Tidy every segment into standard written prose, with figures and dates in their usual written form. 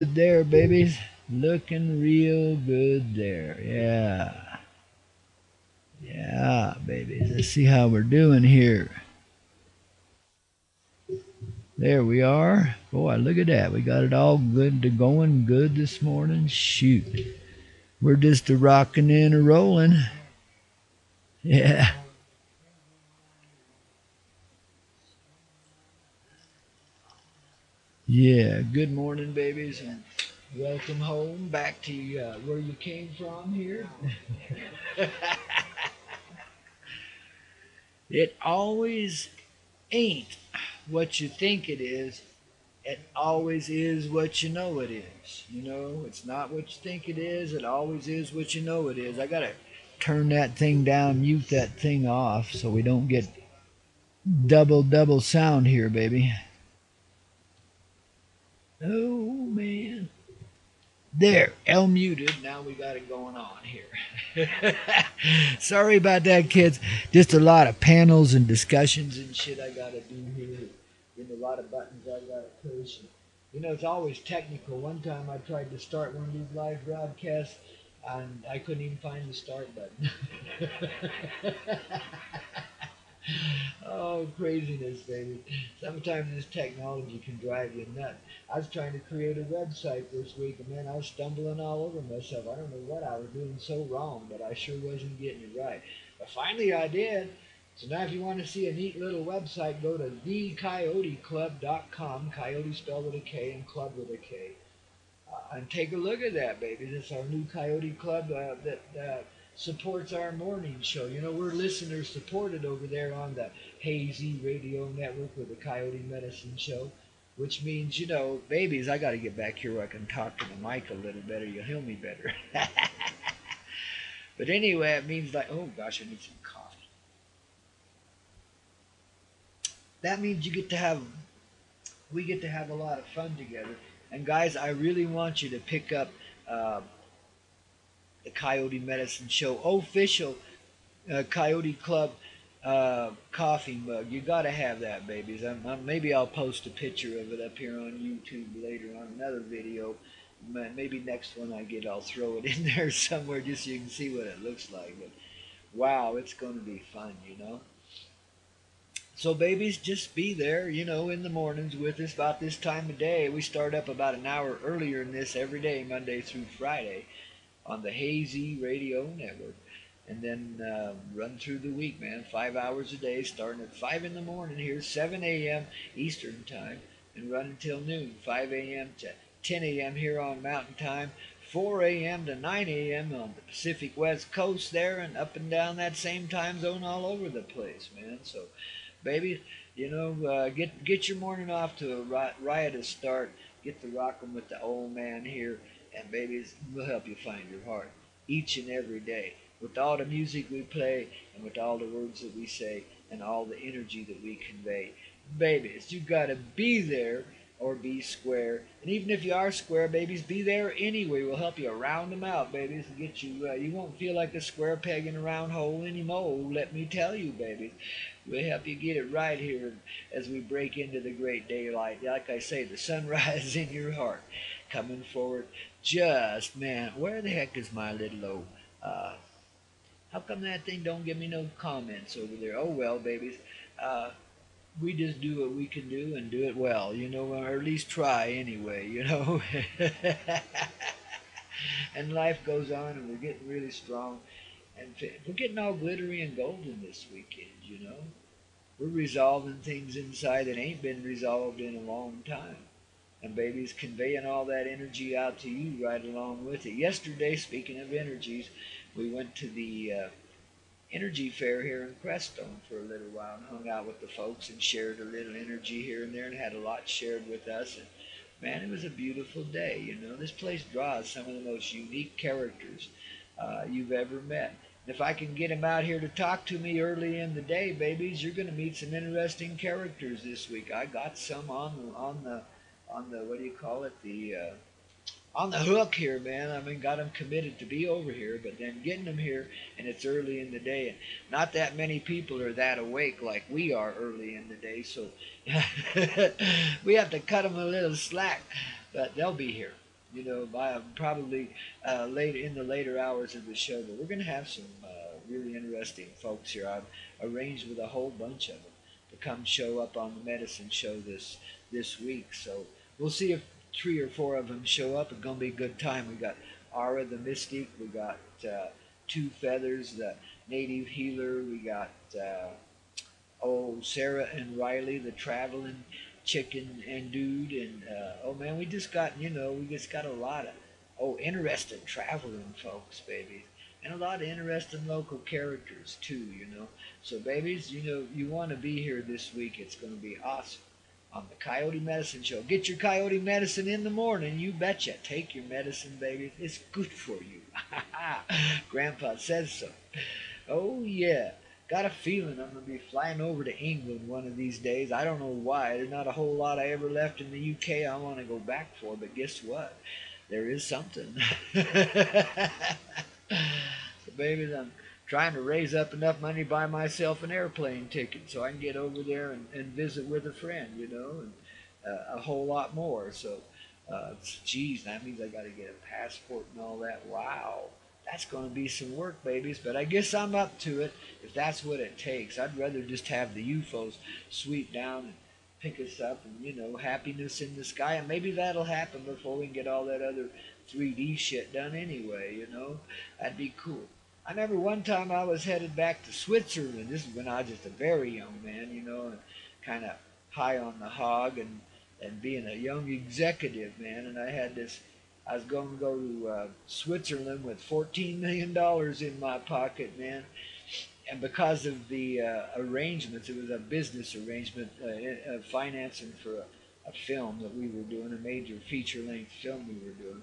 There, babies. Looking real good there. Yeah. Yeah, babies. Let's see how we're doing here. There we are. Boy, look at that. We got it all good to going good this morning. Shoot. We're just a rocking and a rolling. Yeah. Yeah. Good morning, babies, and welcome home back to where you came from here. It always ain't what you think it is. It always is what you know it is. You know, it's not what you think it is. It always is what you know it is. I gotta turn that thing down, mute that thing off, so we don't get double sound here, baby. Oh man. There, L muted. Now we got it going on here. Sorry about that, kids. Just a lot of panels and discussions and shit I gotta do here. And a lot of buttons I gotta push. You know, it's always technical. One time I tried to start one of these live broadcasts and I couldn't even find the start button. Oh, craziness, baby. Sometimes this technology can drive you nuts. I was trying to create a website this week, and man, I was stumbling all over myself. I don't know what I was doing so wrong, but I sure wasn't getting it right. But finally I did. So now if you want to see a neat little website, go to thecoyoteclub.com, coyote spelled with a K and club with a K. And take a look at that, baby. This is our new Coyote Club that supports our morning show. You know, we're listener supported over there on the Hazy Radio Network with the Coyote Medicine Show, which means, you know, babies, I got to get back here where I can talk to the mic a little better. You'll hear me better. But anyway, it means like, oh gosh, I need some coffee. That means we get to have a lot of fun together. And guys, I really want you to pick up uh, the Coyote Medicine Show official Coyote Club coffee mug. You got to have that, babies. Maybe I'll post a picture of it up here on YouTube later on another video. Maybe next one I get, I'll throw it in there somewhere just so you can see what it looks like. But wow, it's going to be fun, you know. So babies, just be there, you know, in the mornings with us about this time of day. We start up about an hour earlier than this every day, Monday through Friday, on the Hazy Radio Network. And then run through the week, man. 5 hours a day, starting at 5 in the morning here, 7 a.m. Eastern Time, and run until noon, 5 a.m. to 10 a.m. here on Mountain Time, 4 a.m. to 9 a.m. on the Pacific West Coast there, and up and down that same time zone all over the place, man. So, baby, you know, get your morning off to a riotous start. Get to rocking with the old man here, and babies, we'll help you find your heart each and every day with all the music we play and with all the words that we say and all the energy that we convey. Babies, you gotta be there or be square. And even if you are square, babies, be there anyway. We'll help you round them out, babies, and get you. You won't feel like a square peg in a round hole anymore. Let me tell you, babies. We'll help you get it right here as we break into the great daylight. Like I say, the sunrise in your heart coming forward. Just, man, where the heck is my little old how come that thing don't give me no comments over there? Oh well, babies. Uh, we just do what we can do and do it well, you know, or at least try anyway, you know. And life goes on, and we're getting really strong, and we're getting all glittery and golden this weekend, you know. We're resolving things inside that ain't been resolved in a long time. And babies, conveying all that energy out to you right along with it. Yesterday, speaking of energies, we went to the energy fair here in Crestone for a little while and hung out with the folks and shared a little energy here and there and had a lot shared with us. And man, it was a beautiful day. You know, this place draws some of the most unique characters you've ever met. If I can get them out here to talk to me early in the day, babies, you're going to meet some interesting characters this week. I got some on the what do you call it, the on the hook here, man. I mean, got them committed to be over here, but then getting them here, and it's early in the day, and not that many people are that awake like we are early in the day, so we have to cut them a little slack, but they'll be here. by probably late in the later hours of the show. But we're going to have some really interesting folks here. I've arranged with a whole bunch of them to come show up on the medicine show this week. So we'll see if 3 or 4 of them show up. It's going to be a good time. We got Ara the Mystic. We got Two Feathers, the native healer. We got Sarah and Riley, the traveling chicken and dude. And oh man, we just got a lot of interesting traveling folks, babies, and a lot of interesting local characters too. So babies, you want to be here this week. It's going to be awesome on the Coyote Medicine Show. Get your coyote medicine in the morning. You betcha. Take your medicine, babies. It's good for you. Grandpa says so. Oh yeah. Got a feeling I'm going to be flying over to England one of these days. I don't know why. There's not a whole lot I ever left in the UK I want to go back for, but guess what? There is something. So, babies, I'm trying to raise up enough money to buy myself an airplane ticket so I can get over there and visit with a friend, and a whole lot more. So, geez, that means I got to get a passport and all that. Wow. That's going to be some work, babies, but I guess I'm up to it if that's what it takes. I'd rather just have the UFOs sweep down and pick us up and, happiness in the sky. And maybe that'll happen before we can get all that other 3D shit done anyway. That'd be cool. I remember one time I was headed back to Switzerland. This is when I was just a very young man, and kind of high on the hog and being a young executive, man. And I was going to go to Switzerland with $14 million in my pocket, man. And because of the arrangements, it was a business arrangement, financing for a film that we were doing, a major feature-length film we were doing.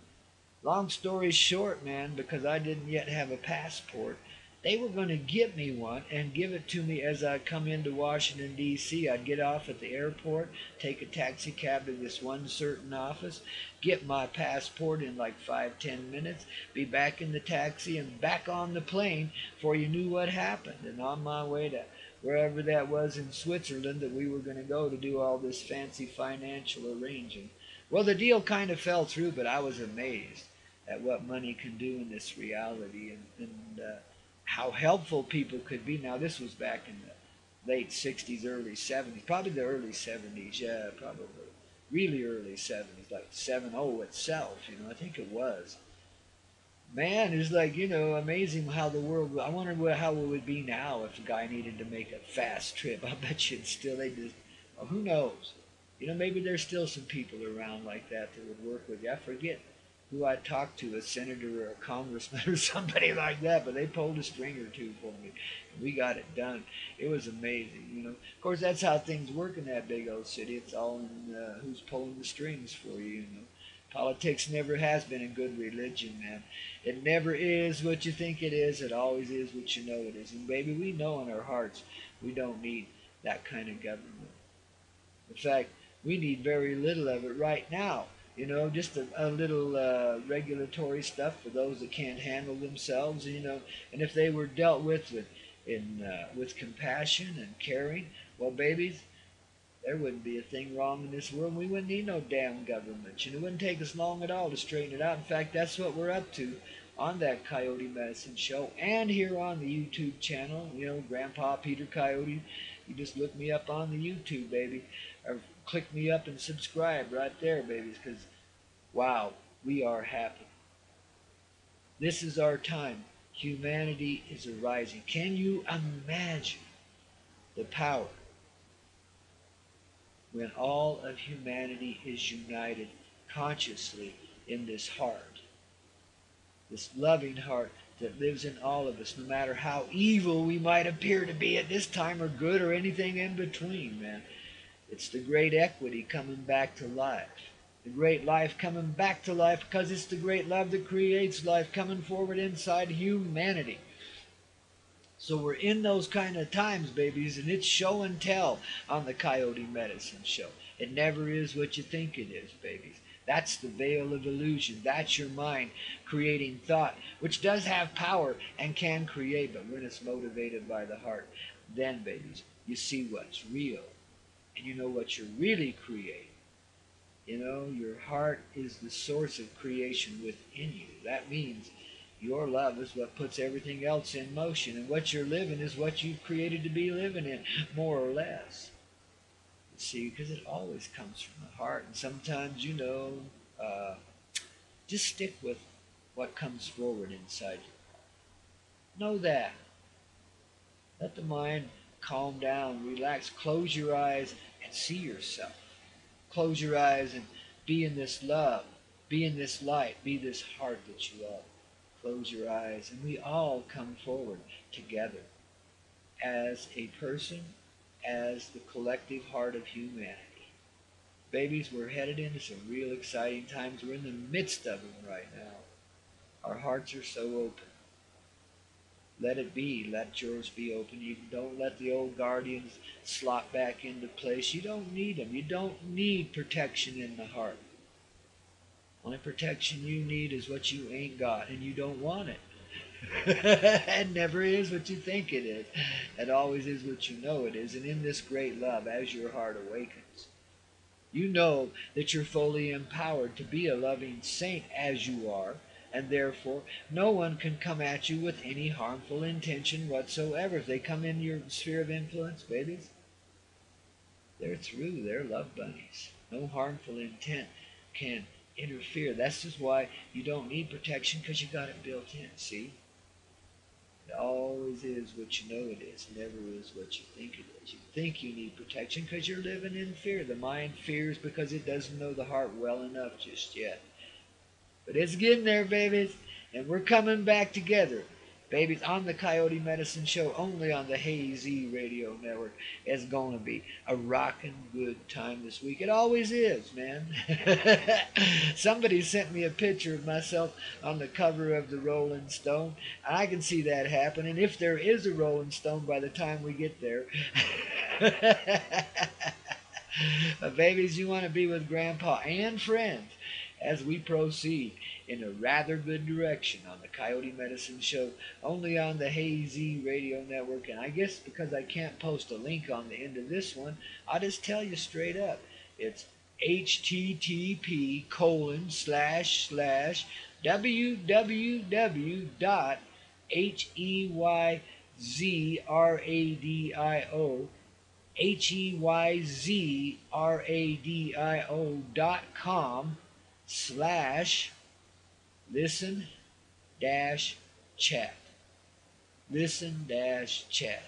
Long story short, man, because I didn't yet have a passport, they were going to get me one and give it to me as I come into Washington, D.C. I'd get off at the airport, take a taxi cab to this one certain office, get my passport in like 5-10 minutes, be back in the taxi and back on the plane before you knew what happened. And on my way to wherever that was in Switzerland that we were going to go to do all this fancy financial arranging. Well, the deal kind of fell through, but I was amazed at what money can do in this reality and how helpful people could be. Now, this was back in the late 60s, early 70s, probably the early 70s, yeah, probably really early 70s, like 70 itself, I think it was. Man, it's like, amazing how the world, I wonder how it would be now if a guy needed to make a fast trip. I bet you they just, well, who knows? Maybe there's still some people around like that would work with you. I forget who I talked to, a senator or a congressman or somebody like that, but they pulled a string or two for me. And we got it done. It was amazing, Of course, that's how things work in that big old city. It's all in who's pulling the strings for you. Politics never has been a good religion, man. It never is what you think it is. It always is what you know it is. And baby, we know in our hearts we don't need that kind of government. In fact, we need very little of it right now. Just a little regulatory stuff for those that can't handle themselves, and if they were dealt with compassion and caring, well, babies, there wouldn't be a thing wrong in this world. We wouldn't need no damn government. It wouldn't take us long at all to straighten it out. In fact, that's what we're up to on that Coyote Medicine Show and here on the YouTube channel, Grandpa Peter Coyote. You just look me up on the YouTube, baby, or click me up and subscribe right there, babies, because, wow, we are happy. This is our time. Humanity is arising. Can you imagine the power when all of humanity is united consciously in this heart, this loving heart that lives in all of us, no matter how evil we might appear to be at this time, or good, or anything in between, man. It's the great equity coming back to life. The great life coming back to life because it's the great love that creates life coming forward inside humanity. So we're in those kind of times, babies, and it's show and tell on the Coyote Medicine Show. It never is what you think it is, babies. That's the veil of illusion. That's your mind creating thought, which does have power and can create, but when it's motivated by the heart, then, babies, you see what's real. And you know what you're really creating. You know, your heart is the source of creation within you. That means your love is what puts everything else in motion, and what you're living is what you've created to be living in, more or less. See, because it always comes from the heart, and sometimes, uh, just stick with what comes forward inside you. Know that. Let the mind calm down, relax, close your eyes, and see yourself. Close your eyes and be in this love, be in this light, be this heart that you love. Close your eyes, and we all come forward together as a person, as the collective heart of humanity. Babies, we're headed into some real exciting times. We're in the midst of them right now. Our hearts are so open. Let it be. Let yours be open. You don't let the old guardians slot back into place. You don't need them. You don't need protection in the heart. Only protection you need is what you ain't got, and you don't want it. It never is what you think it is. It always is what you know it is. And in this great love, as your heart awakens, you know that you're fully empowered to be a loving saint as you are, and therefore no one can come at you with any harmful intention whatsoever. If they come in your sphere of influence, babies, they're through. They're love bunnies. No harmful intent can interfere. That's just why you don't need protection, because you got it built in. See? It always is what you know it is, never is what you think it is. You think you need protection because you're living in fear. The mind fears because it doesn't know the heart well enough just yet. But it's getting there, babies, and we're coming back together. Babies, on the Coyote Medicine Show, only on the ALWAY Radio Network. It's going to be a rockin' good time this week. It always is, man. Somebody sent me a picture of myself on the cover of the Rolling Stone. I can see that happening, if there is a Rolling Stone by the time we get there. Babies, you want to be with Grandpa and friends as we proceed in a rather good direction on the Coyote Medicine Show, only on the ALWAY Radio Network. And I guess because I can't post a link on the end of this one, I'll just tell you straight up. It's heyzradio.com listen dash chat. Listen dash chat.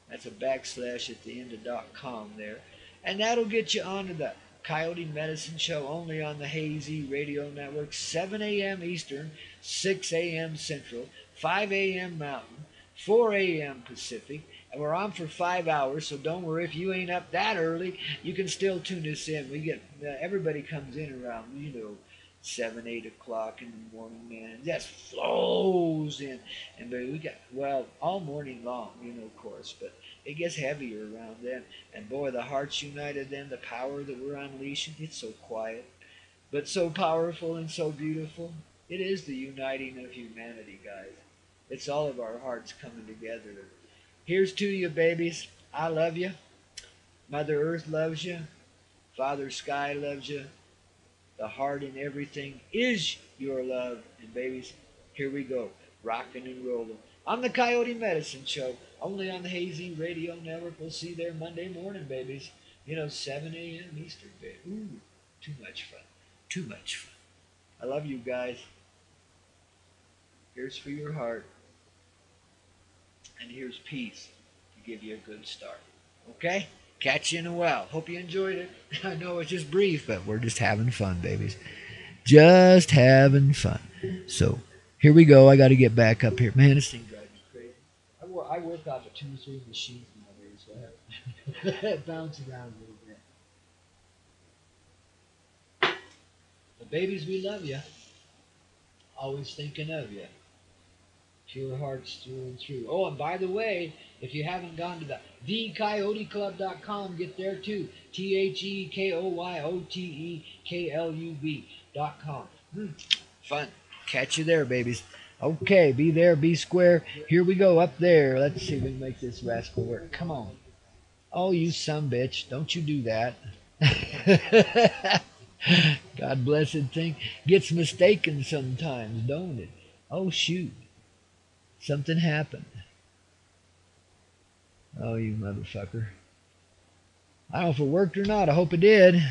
That's a backslash at the end of .com there. And that'll get you onto the Coyote Medicine Show, only on the ALWAY Radio Network, 7 a.m. Eastern, 6 a.m. Central, 5 a.m. Mountain, 4 a.m. Pacific. And we're on for 5 hours, so don't worry if you ain't up that early. You can still tune us in. We get everybody comes in around 7, 8 o'clock in the morning, man. It just flows in. And we got, well, all morning long, of course, but it gets heavier around then. And boy, the hearts united then, the power that we're unleashing, it's so quiet, but so powerful and so beautiful. It is the uniting of humanity, guys. It's all of our hearts coming together. Here's to you, babies. I love you. Mother Earth loves you. Father Sky loves you. The heart in everything is your love. And babies, here we go, rocking and rolling on the Coyote Medicine Show, only on the ALWAY Radio Network. We'll see you there Monday morning, babies. 7 a.m. Eastern, baby. Ooh, too much fun. Too much fun. I love you guys. Here's for your heart. And here's peace to give you a good start. Okay? Catch you in a while. Hope you enjoyed it. I know it's just brief, but we're just having fun, babies. Just having fun. So, here we go. I got to get back up here. Man, this thing drives me crazy. I work off of 2 or 3 machines nowadays, so I have to bounce around a little bit. But babies, we love you. Always thinking of you. Pure hearts through and through. Oh, and by the way, if you haven't gone to the thecoyoteclub.com, get there too. thekoyoteklub.com. Fun. Catch you there, babies. Okay, be there, be square. Here we go, up there. Let's see if we can make this rascal work. Come on. Oh, you son bitch. Don't you do that. God blessed thing gets mistaken sometimes, don't it? Oh shoot, something happened. Oh, you motherfucker. I don't know if it worked or not. I hope it did.